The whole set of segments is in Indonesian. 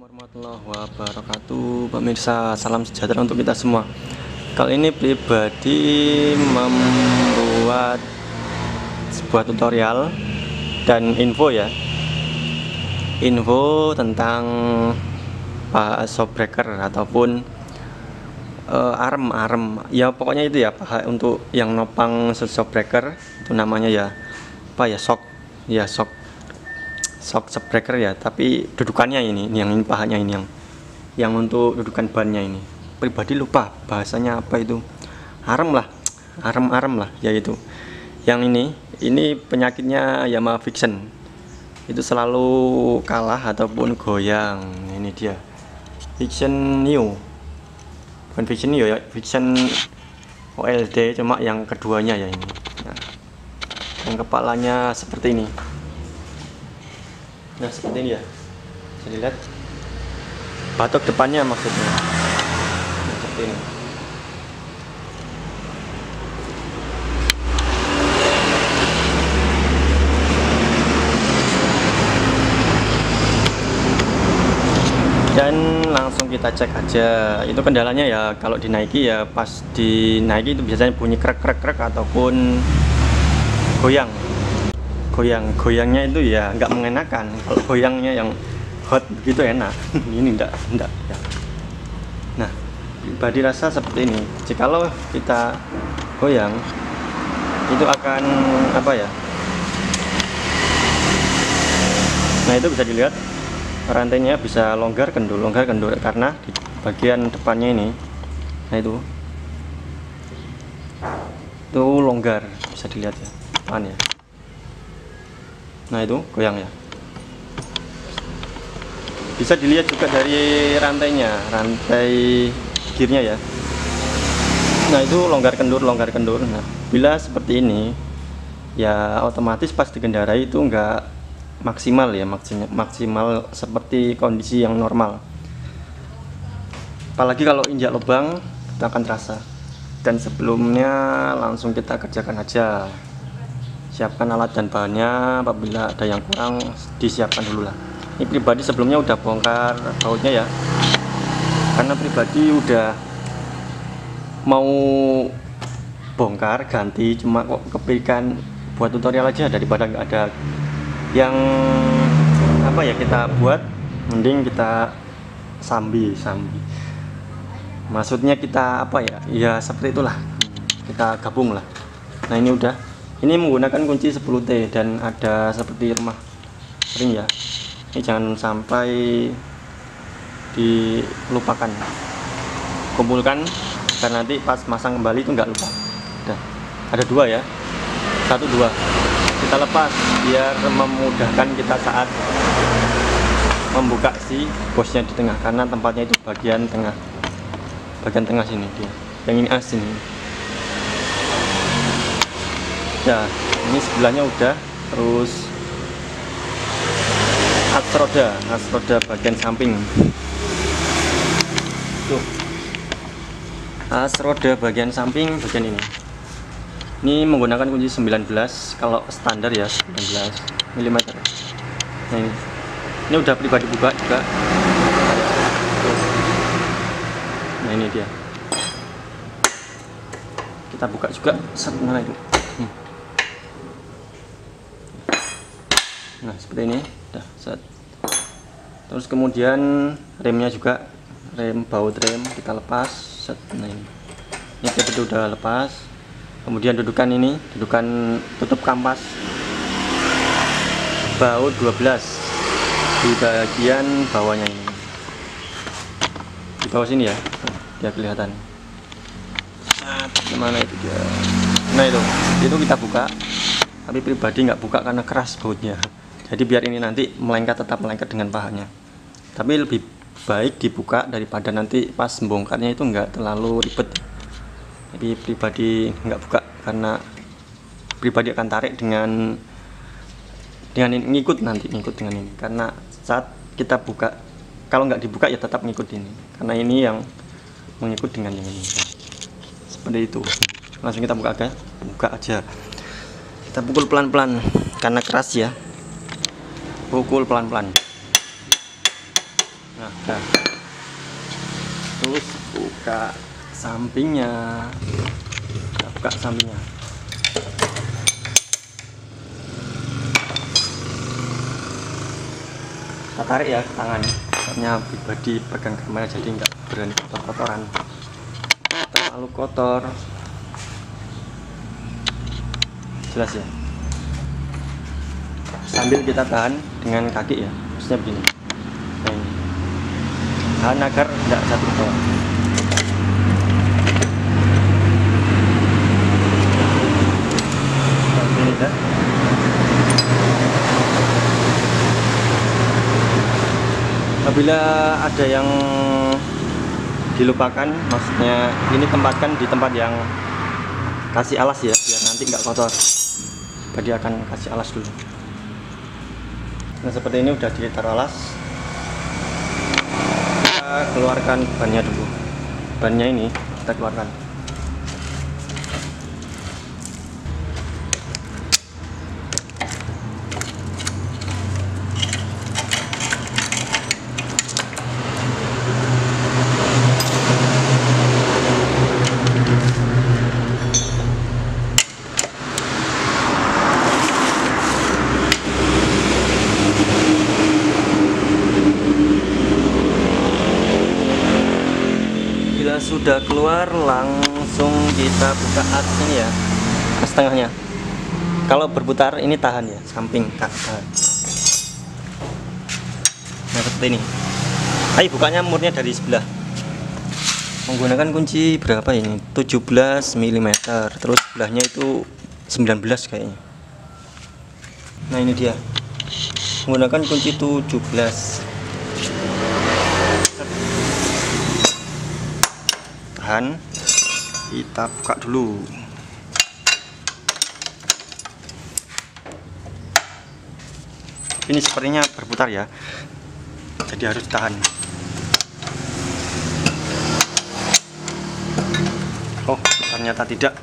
warahmatullahi wabarakatuh. Pemirsa, salam sejahtera untuk kita semua. Kali ini pribadi membuat sebuah tutorial dan info tentang shockbreaker ataupun arm ya, pokoknya itu ya, untuk yang nopang shockbreaker itu namanya shock breaker ya, tapi dudukannya ini yang pahanya ini yang untuk dudukan bannya ini. Pribadi lupa bahasanya apa itu. Arm lah yaitu. Yang ini penyakitnya Yamaha Viction. Itu selalu kalah ataupun goyang. Ini dia. Viction Neo. Bukan Viction Neo ya, Viction OLD, cuma yang keduanya ya ini. Nah, yang kepalanya seperti ini. Nah, seperti ini ya, bisa dilihat batok depannya maksudnya. Nah, seperti ini. Dan langsung kita cek aja. Itu kendalanya ya, kalau dinaiki ya, pas dinaiki itu biasanya bunyi krek ataupun goyangnya itu ya nggak mengenakan. Kalau goyangnya yang hot begitu enak. Ini enggak ya. Nah, pribadi rasa seperti ini. Jikalau kita goyang itu akan apa ya, nah itu bisa dilihat rantainya bisa longgar kendur karena di bagian depannya ini, nah itu longgar, bisa dilihat ya, depan ya. Nah itu goyang ya, bisa dilihat juga dari rantai gearnya ya. Nah itu longgar kendur. Nah, bila seperti ini ya otomatis pas dikendarai itu enggak maksimal ya, maksimal seperti kondisi yang normal. Apalagi kalau injak lubang kita akan terasa. Dan sebelumnya langsung kita kerjakan aja. Siapkan alat dan bahannya, apabila ada yang kurang disiapkan dulu lah. Ini pribadi sebelumnya udah bongkar bautnya ya, karena pribadi udah mau bongkar ganti, cuma kok kepikiran buat tutorial aja daripada nggak ada yang apa ya kita buat, mending kita sambi maksudnya kita apa ya seperti itulah, kita gabung lah. Nah ini udah, ini menggunakan kunci 10T dan ada seperti rumah ring ya. Ini jangan sampai dilupakan, kumpulkan karena nanti pas masang kembali itu nggak lupa. Udah ada dua ya, 1 2 kita lepas biar memudahkan kita saat membuka si bosnya di tengah, karena tempatnya itu bagian tengah sini dia, yang ini as ini ya. Ini sebelahnya udah, terus as roda bagian samping tuh, as roda bagian samping bagian ini menggunakan kunci 19, kalau standar ya 19 mm. Nah ini udah pribadi buka juga. Nah ini dia, kita buka juga mana itu. Nah seperti ini udah set. Terus kemudian remnya juga, baut rem kita lepas set. Nah ini itu udah lepas. Kemudian dudukan tutup kampas baut 12 di bagian bawahnya ini, di bawah sini ya, dia kelihatan. Gimana itu dia? Nah itu kita buka, tapi pribadi nggak buka karena keras bautnya. Jadi biar ini nanti tetap melengket dengan pahanya. Tapi lebih baik dibuka daripada nanti pas membongkarnya itu nggak terlalu ribet. Jadi pribadi nggak buka karena pribadi akan tarik dengan ini, ngikut dengan ini. Karena saat kita buka, kalau nggak dibuka ya tetap ngikut ini, karena ini yang mengikut dengan yang ini. Seperti itu. Langsung kita buka aja. Kita pukul pelan-pelan karena keras ya. Pukul pelan-pelan. Nah, udah. Terus buka sampingnya. Kita buka sampingnya. Kita tarik ya tangan. Soalnya pribadi pegang kamera jadi nggak berani kotor-kotoran. Terlalu kotor. Jelas ya. Sambil kita tahan dengan kaki ya, maksudnya begini. Nah ini, tahan agar tidak jatuh ke bawah. Ini dah. Apabila ada yang dilupakan, maksudnya ini tempatkan di tempat yang kasih alas ya, biar nanti nggak kotor. Tadi akan kasih alas dulu. Nah seperti ini udah ditaruh alas. Kita keluarkan bannya dulu. Bannya ini kita keluarkan. Sudah keluar, langsung kita buka as ini ya, as tengahnya. Kalau berputar ini tahan ya, samping tahan. Nah seperti ini. Ayo bukanya murnya dari sebelah. Menggunakan kunci berapa ini? 17 mm. Terus sebelahnya itu 19 kayaknya. Nah ini dia. Menggunakan kunci 17. Tahan, kita buka dulu. Ini sepertinya berputar ya, jadi harus tahan. Oh ternyata tidak.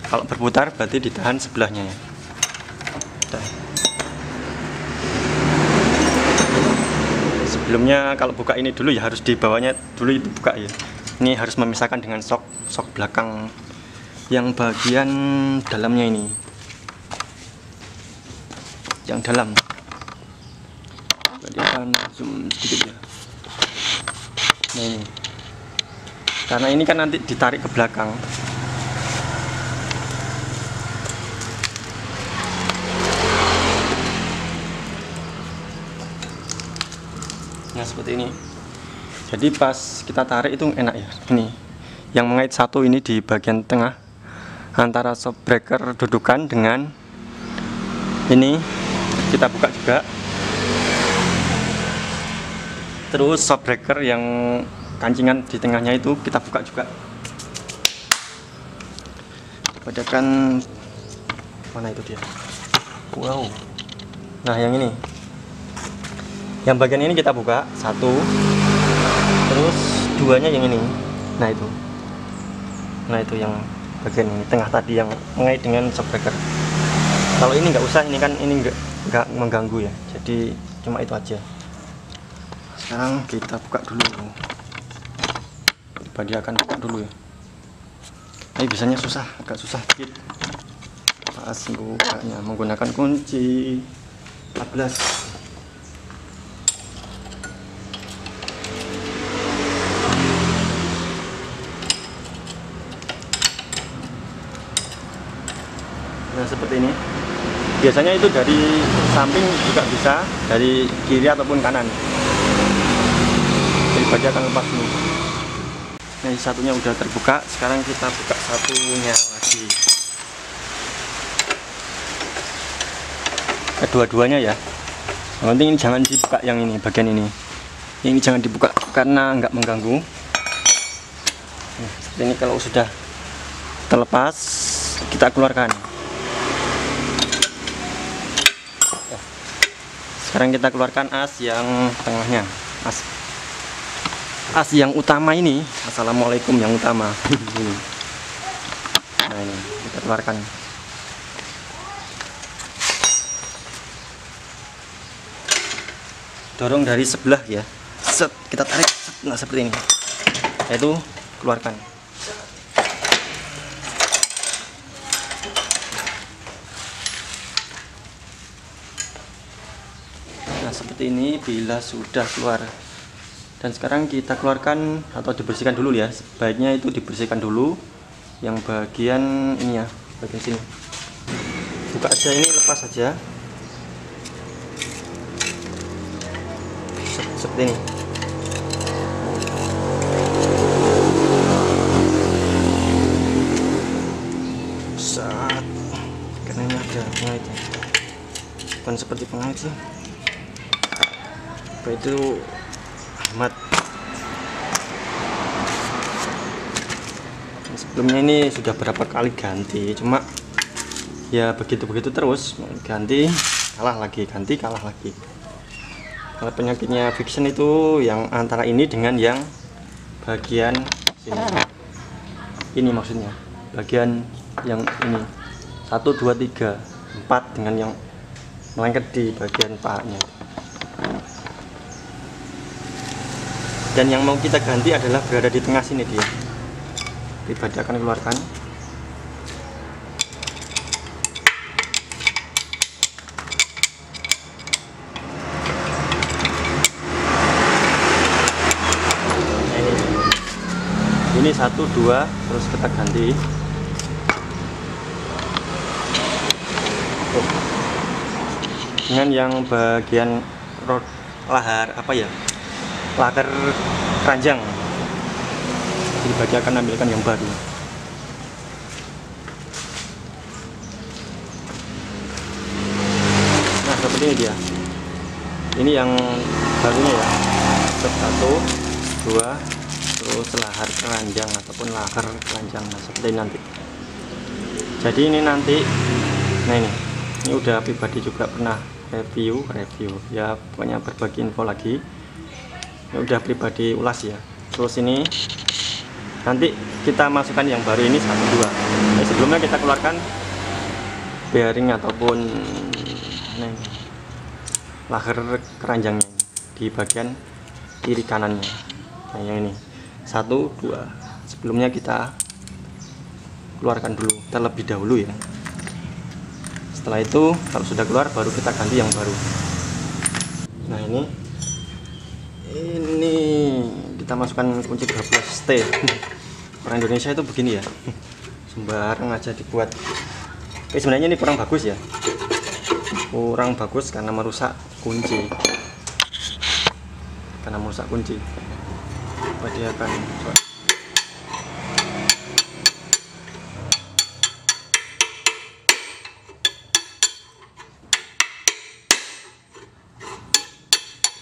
Kalau berputar berarti ditahan sebelahnya ya. Sebelumnya kalau buka ini dulu ya, harus di bawahnya dulu itu buka ya. Ini harus memisahkan dengan sok belakang yang bagian dalamnya ini, yang dalam. Jadi akan zoom sedikit ya. Nah ini, karena ini kan nanti ditarik ke belakang. Nah seperti ini. Jadi pas kita tarik itu enak ya. Ini yang mengait satu ini di bagian tengah antara shock breaker dudukan dengan ini, kita buka juga. Terus shock breaker yang kancingan di tengahnya itu kita buka juga. Padakan mana itu dia? Wow. Nah yang ini, yang bagian ini kita buka satu. Terus duanya yang ini. Nah itu yang bagian ini tengah tadi yang mengait dengan shock breaker. Kalau ini nggak usah, ini kan ini nggak mengganggu ya, jadi cuma itu aja. Sekarang kita buka dulu. Dia akan buka dulu ya. Ini biasanya susah, agak susah dikit pas bukanya menggunakan kunci 14. Nah seperti ini. Biasanya itu dari samping juga bisa, dari kiri ataupun kanan. Jadi baja akan lepas ini. Nah ini satunya udah terbuka. Sekarang kita buka satunya lagi. Kedua-duanya ya. Yang penting ini jangan dibuka, yang ini bagian ini. Ini jangan dibuka karena nggak mengganggu. Nah, seperti ini. Kalau sudah terlepas kita keluarkan. Sekarang kita keluarkan as yang tengahnya, as yang utama ini. Assalamualaikum, yang utama. Nah ini kita keluarkan. Dorong dari sebelah ya, set, kita tarik, set. Nah seperti ini, yaitu keluarkan. Nah seperti ini bila sudah keluar. Dan sekarang kita keluarkan atau dibersihkan dulu ya. Sebaiknya itu dibersihkan dulu yang bagian ini ya, bagian sini. Buka aja, ini lepas saja. Seperti ini. Saat karena ini ada pengaitnya. Bukan seperti pengait sih. Apa itu amat. Sebelumnya ini sudah berapa kali ganti, cuma ya begitu-begitu terus, ganti kalah lagi, ganti kalah lagi. Kalau penyakitnya friction itu yang antara ini dengan yang bagian sini. Ini maksudnya bagian yang ini 1, 2, 3, 4 dengan yang melengket di bagian pahanya. Dan yang mau kita ganti adalah berada di tengah sini dia. Pribadi akan keluarkan. Ini 1, 2, terus kita ganti. Dengan yang bagian rod lahar apa ya, laker keranjang. Pribadi akan ambilkan yang baru. Nah seperti ini dia. Ini yang barunya ya. 1, 2, terus lahar keranjang ataupun laker keranjang. Nah seperti ini nanti. Jadi ini nanti, nah ini udah pribadi juga pernah review ya, pokoknya berbagi info lagi. Ini udah pribadi ulas ya. Terus ini nanti kita masukkan yang baru ini 1, 2. Nah, sebelumnya kita keluarkan bearing ataupun laker keranjangnya di bagian kiri kanannya. Nah yang ini 1, 2. Sebelumnya kita keluarkan dulu terlebih dahulu ya. Setelah itu kalau sudah keluar baru kita ganti yang baru. Nah ini kita masukkan kunci 12T. Orang Indonesia itu begini ya, sembarang aja dibuat. Tapi sebenarnya ini kurang bagus ya, kurang bagus karena merusak kunci. Apa dia akan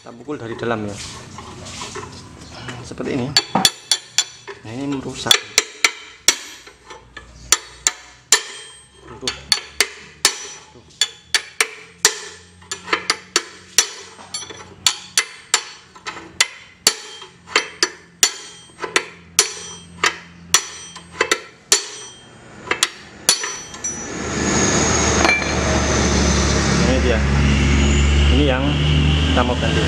kita pukul dari dalam ya, seperti ini. Nah ini merusak. Ini dia. Ini yang kita mau ganti.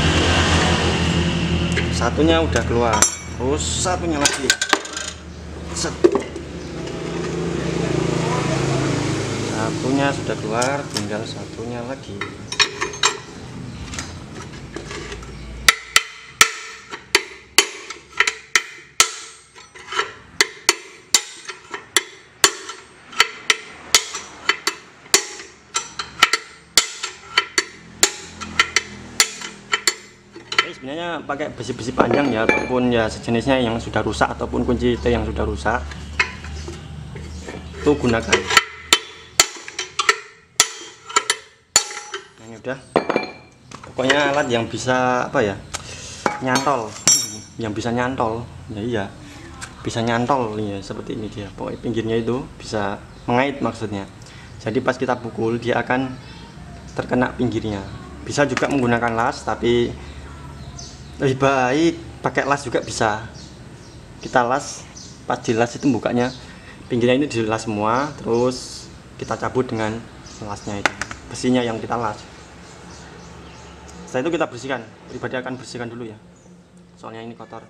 Satunya udah keluar, terus satunya lagi. Satunya sudah keluar, tinggal satunya lagi. Sebenarnya pakai besi-besi panjang ya, ataupun ya sejenisnya yang sudah rusak, ataupun kunci T yang sudah rusak itu gunakan. Ini udah, pokoknya alat yang bisa apa ya, nyantol, yang bisa nyantol ya, iya bisa nyantol ya, seperti ini dia. Pokoknya pinggirnya itu bisa mengait maksudnya. Jadi pas kita pukul dia akan terkena pinggirnya. Bisa juga menggunakan las, tapi lebih baik pakai las juga bisa. Kita las, pas dilas itu bukanya pinggirnya ini dilas semua, terus kita cabut dengan lasnya itu, besinya yang kita las. Setelah itu kita bersihkan. Pribadi akan bersihkan dulu ya. soalnya ini kotor.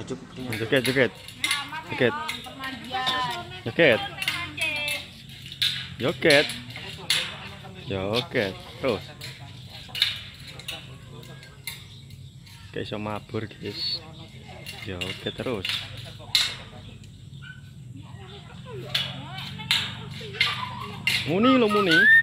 Cukup. Joget, joget. Joget. Joget. Joget. Joget. Terus. Kayak iso mabur, guys. Joget terus. Muni lo muni.